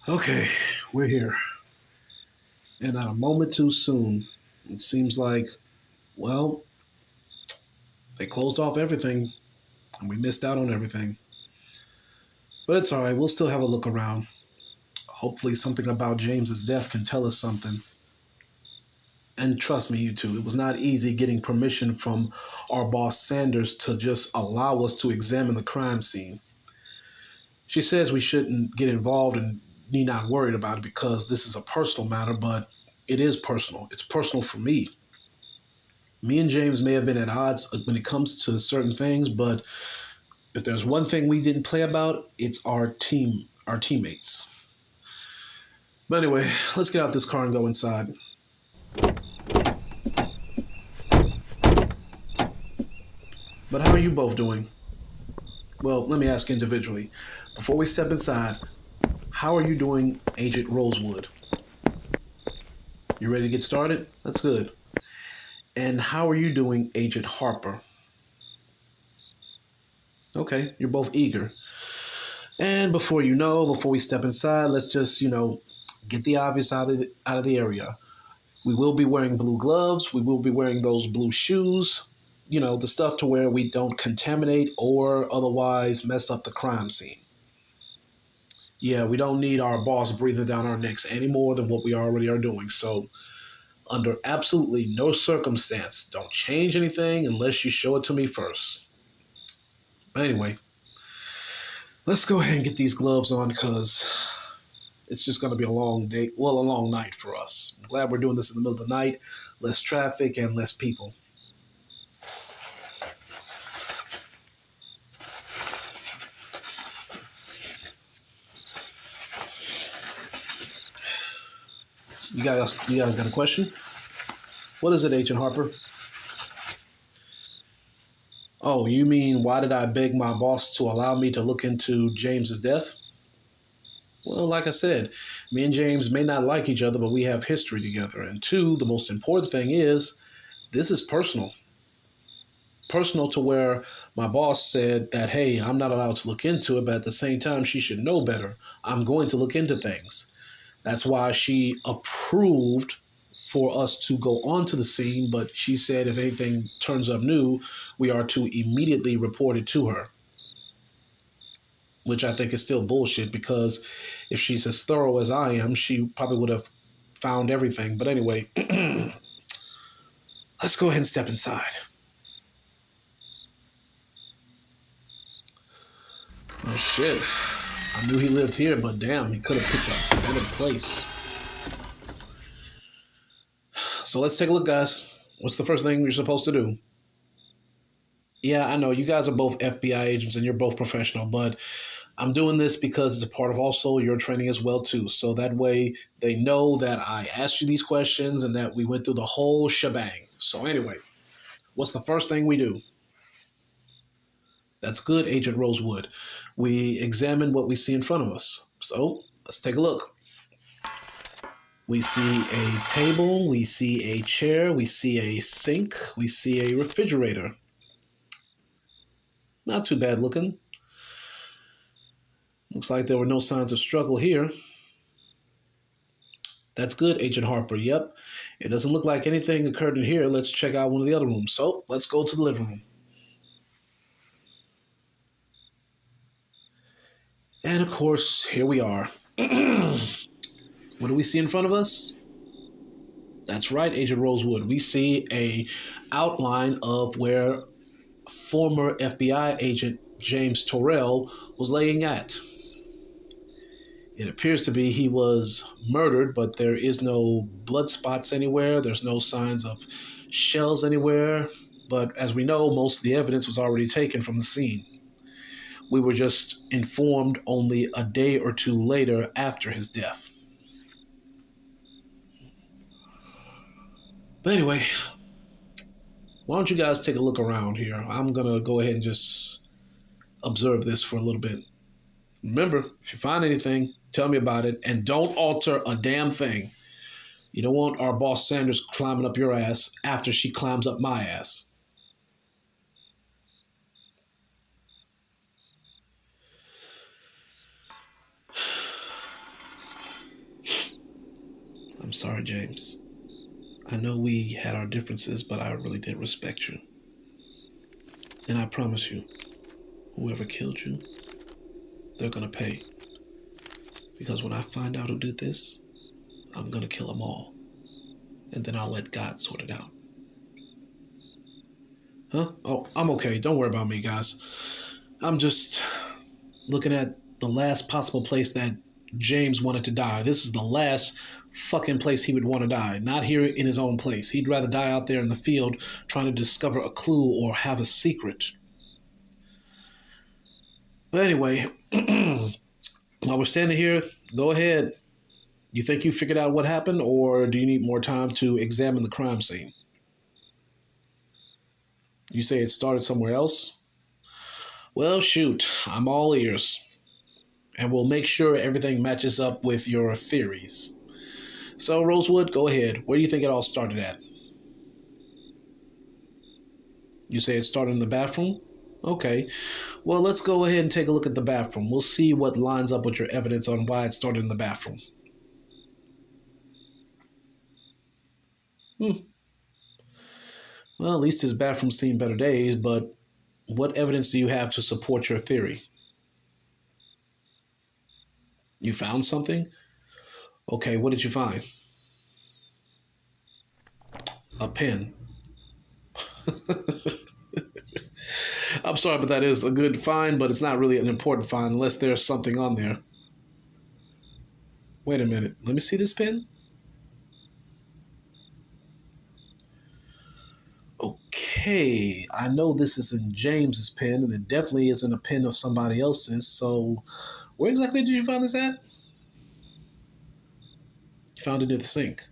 Okay, we're here. And not a moment too soon. It seems like, well, they closed off everything and we missed out on everything. But it's all right. We'll still have a look around. Hopefully, something about James's death can tell us something. And trust me, you two, it was not easy getting permission from our boss Sanders to just allow us to examine the crime scene. She says we shouldn't get involved and need not worry about it because this is a personal matter, but it is personal. It's personal for me. Me and James may have been at odds when it comes to certain things, but if there's one thing we didn't play about, it's our team, our teammates. But anyway, let's get out this car and go inside. But how are you both doing? Well, let me ask individually. Before we step inside, how are you doing, Agent Rosewood? You ready to get started? That's good. And how are you doing, Agent Harper? Okay, you're both eager. And before we step inside, let's just, get the obvious out of the area. We will be wearing blue gloves. We will be wearing those blue shoes. The stuff to where we don't contaminate or otherwise mess up the crime scene. Yeah, we don't need our boss breathing down our necks any more than what we already are doing. So, under absolutely no circumstance, don't change anything unless you show it to me first. But anyway, let's go ahead and get these gloves on because it's just going to be a long day. Well, a long night for us. I'm glad we're doing this in the middle of the night. Less traffic and less people. You guys got a question? What is it, Agent Harper? Oh, you mean why did I beg my boss to allow me to look into James's death? Well, like I said, me and James may not like each other, but we have history together. And two, the most important thing is this is personal. Personal to where my boss said that, hey, I'm not allowed to look into it, but at the same time, she should know better. I'm going to look into things. That's why she approved for us to go onto the scene, but she said if anything turns up new, we are to immediately report it to her, which I think is still bullshit because if she's as thorough as I am, she probably would have found everything. But anyway, let's go ahead and step inside. Oh shit. I knew he lived here, but damn, he could have picked a better place. So let's take a look, guys. What's the first thing you're supposed to do? Yeah, I know you guys are both FBI agents and you're both professional, but I'm doing this because it's a part of also your training as well too. So that way they know that I asked you these questions and that we went through the whole shebang. So anyway, what's the first thing we do? That's good, Agent Rosewood. We examine what we see in front of us. So let's take a look. We see a table, we see a chair, we see a sink, we see a refrigerator. Not too bad looking. Looks like there were no signs of struggle here. That's good, Agent Harper. Yep. It doesn't look like anything occurred in here. Let's check out one of the other rooms. So let's go to the living room. And of course, here we are. What do we see in front of us? That's right, Agent Rosewood. We see a outline of where former FBI agent James Torial was laying at. It appears to be he was murdered, but there is no blood spots anywhere. There's no signs of shells anywhere. But as we know, most of the evidence was already taken from the scene. We were just informed only a day or two later after his death. But anyway, why don't you guys take a look around here? I'm going to go ahead and just observe this for a little bit. Remember, if you find anything, tell me about it, and don't alter a damn thing. You don't want our boss Sanders climbing up your ass after she climbs up my ass. I'm sorry, James. I know we had our differences, but I really did respect you. And I promise you, whoever killed you, they're gonna pay. Because when I find out who did this, I'm gonna kill them all. And then I'll let God sort it out. Huh? Oh, I'm okay. Don't worry about me, guys. I'm just looking at the last possible place that James wanted to die. This is the last fucking place he would want to die. Not here in his own place. He'd rather die out there in the field trying to discover a clue or have a secret. But anyway, while we're standing here, go ahead. You think you figured out what happened, or do you need more time to examine the crime scene? You say it started somewhere else? Well, shoot, I'm all ears. And we'll make sure everything matches up with your theories. So, Rosewood, go ahead. Where do you think it all started at? You say it started in the bathroom? Okay. Well, let's go ahead and take a look at the bathroom. We'll see what lines up with your evidence on why it started in the bathroom. Well, at least his bathroom's seen better days, but what evidence do you have to support your theory? You found something? Okay, what did you find? A pen. I'm sorry, but that is a good find, but it's not really an important find unless there's something on there. Wait a minute. Let me see this pen. Okay, I know this isn't James's pen, and it definitely isn't a pen of somebody else's, so where exactly did you find this at? You found it near the sink.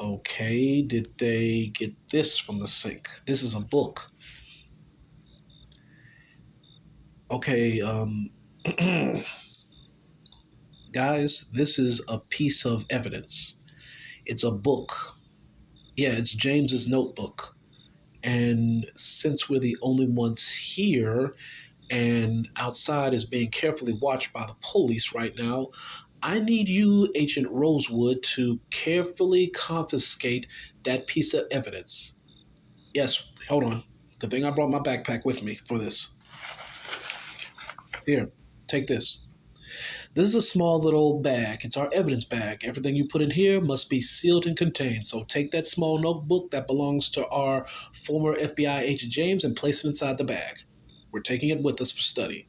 Okay, did they get this from the sink? This is a book. Okay, guys, this is a piece of evidence. It's a book. Yeah, it's James's notebook. And since we're the only ones here and outside is being carefully watched by the police right now, I need you, Agent Rosewood, to carefully confiscate that piece of evidence. Yes, hold on. Good thing I brought my backpack with me for this. Here, take this. This is a small little bag. It's our evidence bag. Everything you put in here must be sealed and contained. So take that small notebook that belongs to our former FBI agent James and place it inside the bag. We're taking it with us for study.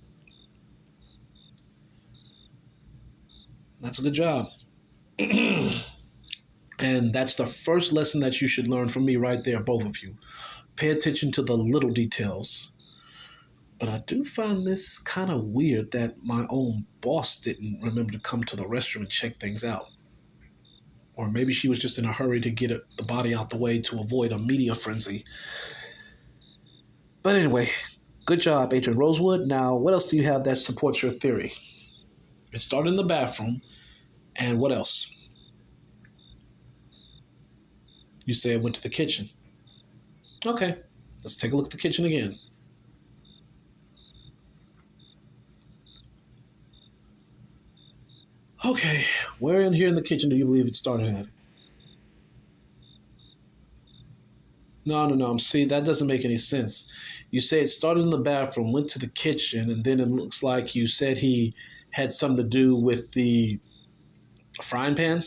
That's a good job. And that's the first lesson that you should learn from me right there, both of you. Pay attention to the little details. But I do find this kind of weird that my own boss didn't remember to come to the restroom and check things out. Or maybe she was just in a hurry to get the body out the way to avoid a media frenzy. But anyway, good job, Agent Rosewood. Now, what else do you have that supports your theory? It started in the bathroom. And what else? You say it went to the kitchen. Okay, let's take a look at the kitchen again. Okay, where in here in the kitchen do you believe it started at? No. See, that doesn't make any sense. You say it started in the bathroom, went to the kitchen, and then it looks like you said he had something to do with the frying pan?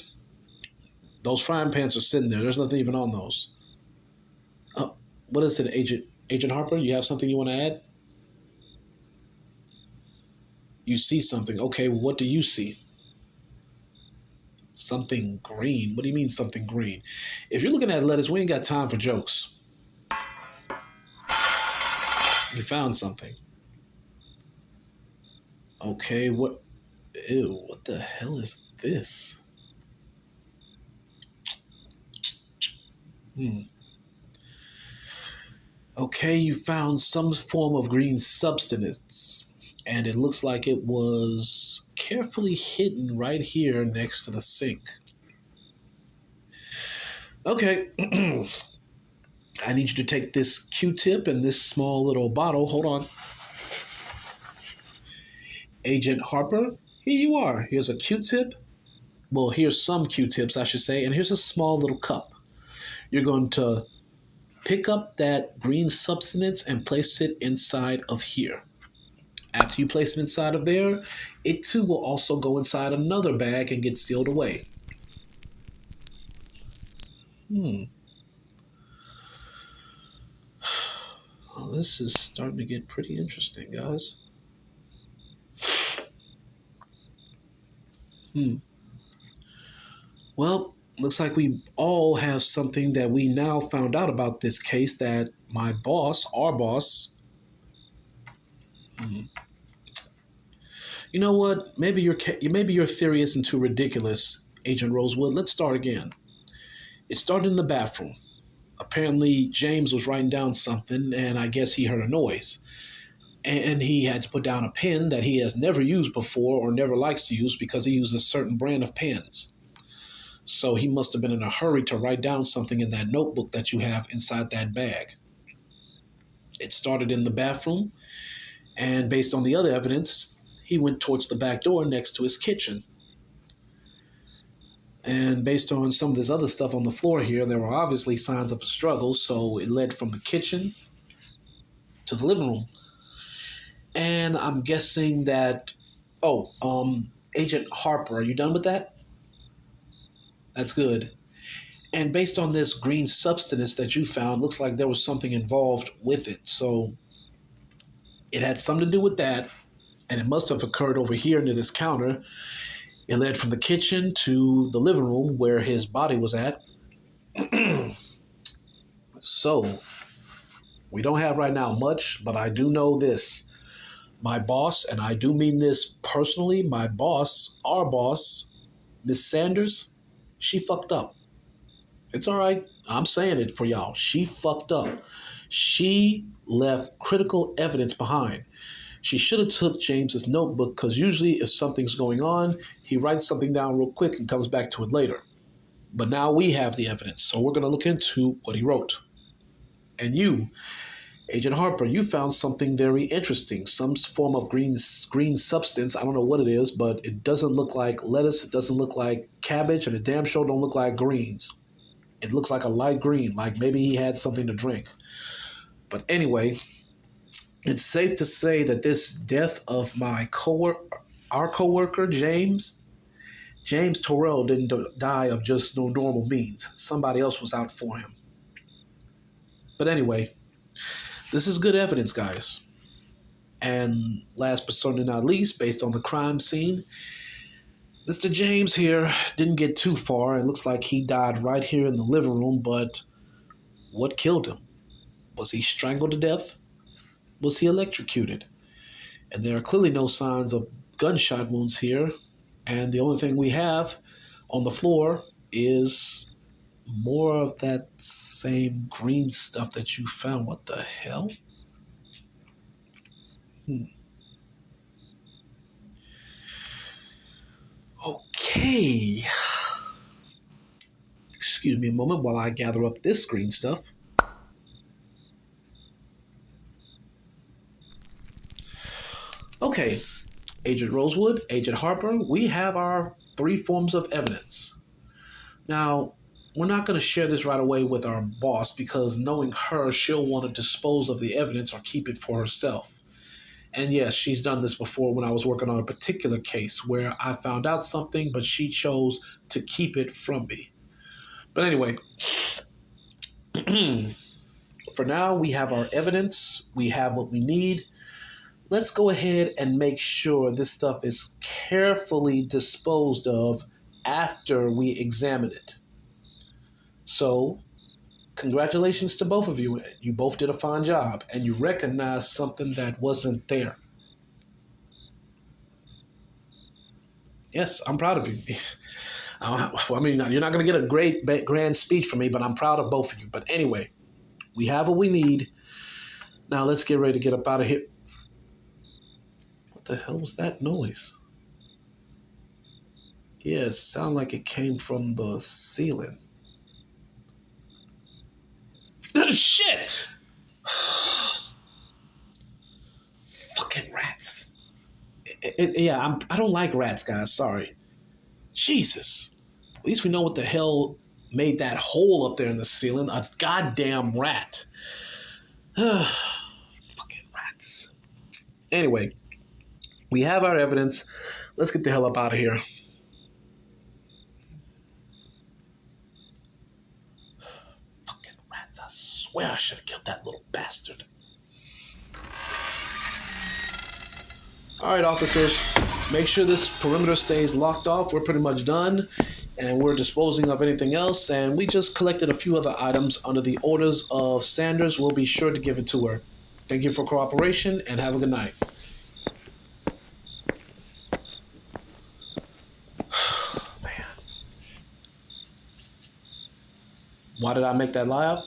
Those frying pans are sitting there. There's nothing even on those. What is it, Agent Harper? You have something you want to add? You see something. Okay, what do you see? Something green. What do you mean something green? If you're looking at lettuce, we ain't got time for jokes. You found something. Okay, what? Ew, what the hell is this? Okay, you found some form of green substance, and it looks like it was carefully hidden right here next to the sink. Okay, I need you to take this Q-tip and this small little bottle. Hold on. Agent Harper, here you are. Here's a Q-tip. Well, here's some Q-tips, I should say, and here's a small little cup. You're going to pick up that green substance and place it inside of here. After you place it inside of there, it too will also go inside another bag and get sealed away. Well, this is starting to get pretty interesting, guys. Well, looks like we all have something that we now found out about this case that my boss, our boss, you know what? Maybe your theory isn't too ridiculous, Agent Rosewood. Let's start again. It started in the bathroom. Apparently, James was writing down something, and I guess he heard a noise. And he had to put down a pen that he has never used before or never likes to use because he uses a certain brand of pens. So he must have been in a hurry to write down something in that notebook that you have inside that bag. It started in the bathroom, and based on the other evidence, he went towards the back door next to his kitchen. And based on some of this other stuff on the floor here, there were obviously signs of a struggle, so it led from the kitchen to the living room. And I'm guessing that, Agent Harper, are you done with that? That's good. And based on this green substance that you found, looks like there was something involved with it. So it had something to do with that, and it must have occurred over here near this counter. It led from the kitchen to the living room where his body was at. So we don't have right now much, but I do know this. My boss, and I do mean this personally, my boss, our boss, Miss Sanders, she fucked up. It's all right. I'm saying it for y'all. She fucked up. She left critical evidence behind. She should have took James's notebook because usually if something's going on, he writes something down real quick and comes back to it later. But now we have the evidence, so we're going to look into what he wrote. And you, Agent Harper, you found something very interesting. Some form of green substance. I don't know what it is, but it doesn't look like lettuce. It doesn't look like cabbage, and it damn sure don't look like greens. It looks like a light green, like maybe he had something to drink. But anyway, it's safe to say that this death of our coworker, James Torial didn't die of just no normal means. Somebody else was out for him. But anyway, this is good evidence, guys. And last but certainly not least, based on the crime scene, Mr. James here didn't get too far. It looks like he died right here in the living room, but what killed him? Was he strangled to death? Was he electrocuted? And there are clearly no signs of gunshot wounds here. And the only thing we have on the floor is more of that same green stuff that you found. What the hell? Okay. Excuse me a moment while I gather up this green stuff. Okay, Agent Rosewood, Agent Harper, we have our 3 forms of evidence. Now, we're not going to share this right away with our boss because knowing her, she'll want to dispose of the evidence or keep it for herself. And yes, she's done this before when I was working on a particular case where I found out something, but she chose to keep it from me. But anyway, for now, we have our evidence. We have what we need. Let's go ahead and make sure this stuff is carefully disposed of after we examine it. So, congratulations to both of you. You both did a fine job, and you recognized something that wasn't there. Yes, I'm proud of you. I mean, you're not going to get a great grand speech from me, but I'm proud of both of you. But anyway, we have what we need. Now let's get ready to get up out of here. What the hell was that noise? Yeah, it sounded like it came from the ceiling. Shit! Fucking rats. I don't like rats, guys. Sorry. Jesus. At least we know what the hell made that hole up there in the ceiling. A goddamn rat. Fucking rats. Anyway, we have our evidence. Let's get the hell up out of here. Fucking rats. I swear I should have killed that little bastard. All right, officers. Make sure this perimeter stays locked off. We're pretty much done. And we're disposing of anything else. And we just collected a few other items under the orders of Sanders. We'll be sure to give it to her. Thank you for cooperation and have a good night. Man. Why did I make that lie up?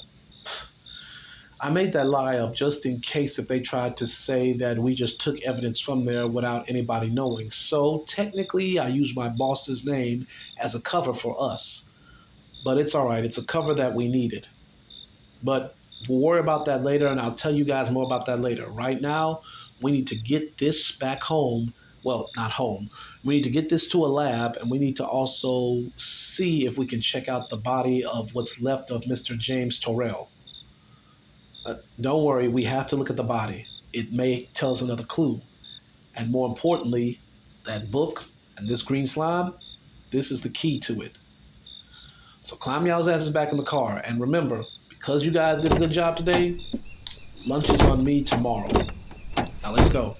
I made that lie up just in case if they tried to say that we just took evidence from there without anybody knowing. So technically, I used my boss's name as a cover for us. But it's all right. It's a cover that we needed. But we'll worry about that later, and I'll tell you guys more about that later. Right now, we need to get this back home. Well, not home. We need to get this to a lab, and we need to also see if we can check out the body of what's left of Mr. James Torial. Don't worry, we have to look at the body. It may tell us another clue. And more importantly, that book and this green slime, this is the key to it. So climb y'all's asses back in the car. And remember, because you guys did a good job today, lunch is on me tomorrow. Now let's go.